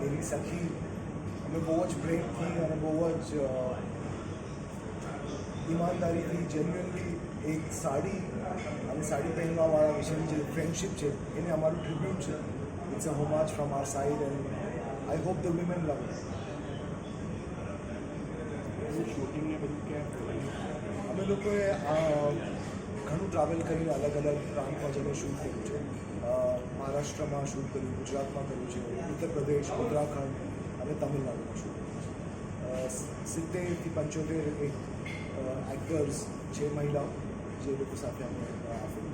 એની સખી અમે બહુ જ પ્રેમથી અને બહુ જ ઈમાનદારીથી જેન્યુઅનલી એક સાડી અને સાડી પહેરવાવાળા વિશેની જે ફ્રેન્ડશિપ છે એને અમારું ટ્રિબ્યુટ છે. It's a homage from our side and I hope the women love it. શૂટિંગને બધું ક્યાં અમે લોકોએ ઘણું ટ્રાવેલ કરીને અલગ અલગ પ્રાંતમાં જઈને શૂટ કર્યું છે. મહારાષ્ટ્રમાં શૂટ કર્યું, ગુજરાતમાં કર્યું છે, ઉત્તર પ્રદેશ, ઉત્તરાખંડ અને તમિલનાડુમાં શૂટ કર્યું છે. 70થી 75 એક એક્ટર્સ છે, મહિલાઓ, જે લોકો સાથે અમે આ ફિલ્મ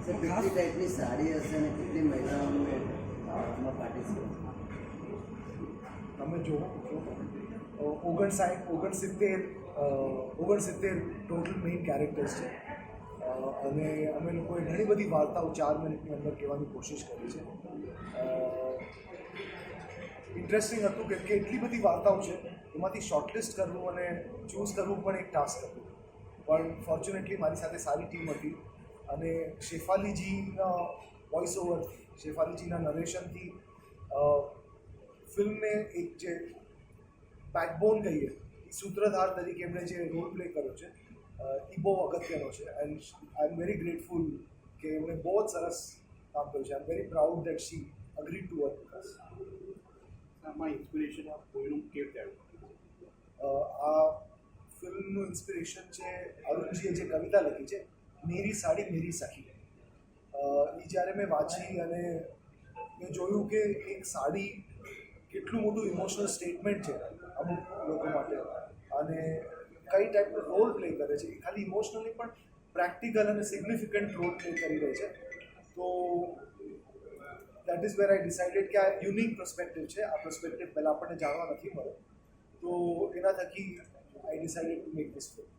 કેટલી ટાઈપની સાડી હશે અને કેટલી મહિલાઓને આમાં પાર્ટિસિપેટ? તમે જુઓ 69 ટોટલ મેઇન કેરેક્ટર્સ છે. અને અમે લોકોએ ઘણી બધી વાર્તાઓ 4 મિનિટની અંદર કહેવાની કોશિશ કરી છે. ઇન્ટરેસ્ટિંગ હતું કે એટલી બધી વાર્તાઓ છે, એમાંથી શોર્ટલિસ્ટ કરવું અને ચૂઝ કરવું પણ એક ટાસ્ક હતું. પણ ફોર્ચ્યુનેટલી મારી સાથે સારી ટીમ હતી અને શેફાલીજીના વોઇસ ઓવર, શેફાલીજીના નરેશનથી ફિલ્મને એક જે બેકબોન કહીએ, સૂત્રધાર તરીકે એમણે જે રોલ પ્લે કર્યો છે એ બહુ અગત્યનો છે. And I am very grateful કે એમણે બહુ જ સરસ કામ કર્યું છે. I am very proud that she agree to work with us. આમાં ઇન્સ્પિરેશન કોઈનું કેવી રીતે આ ફિલ્મનું ઇન્સ્પિરેશન છે અરુણજીએ જે કવિતા લખી છે, મેરી સાડી મેરી સખી. એ જ્યારે મેં વાંચી અને મેં જોયું કે એક સાડી કેટલું મોટું ઇમોશનલ સ્ટેટમેન્ટ છે અમુક લોકો માટે, અને કઈ ટાઈપનો રોલ પ્લે કરે છે. એ ખાલી ઇમોશનલી પણ પ્રેક્ટિકલ અને સિગ્નિફિકન્ટ રોલ પ્લે કરી રહી છે. તો that is wear I decided કે આ યુનિક પર્સપેક્ટિવ છે. આ પર્સપેક્ટિવ પહેલાં આપણને જાણવા નથી મળે, તો એના થકી આઈ decided to make this film.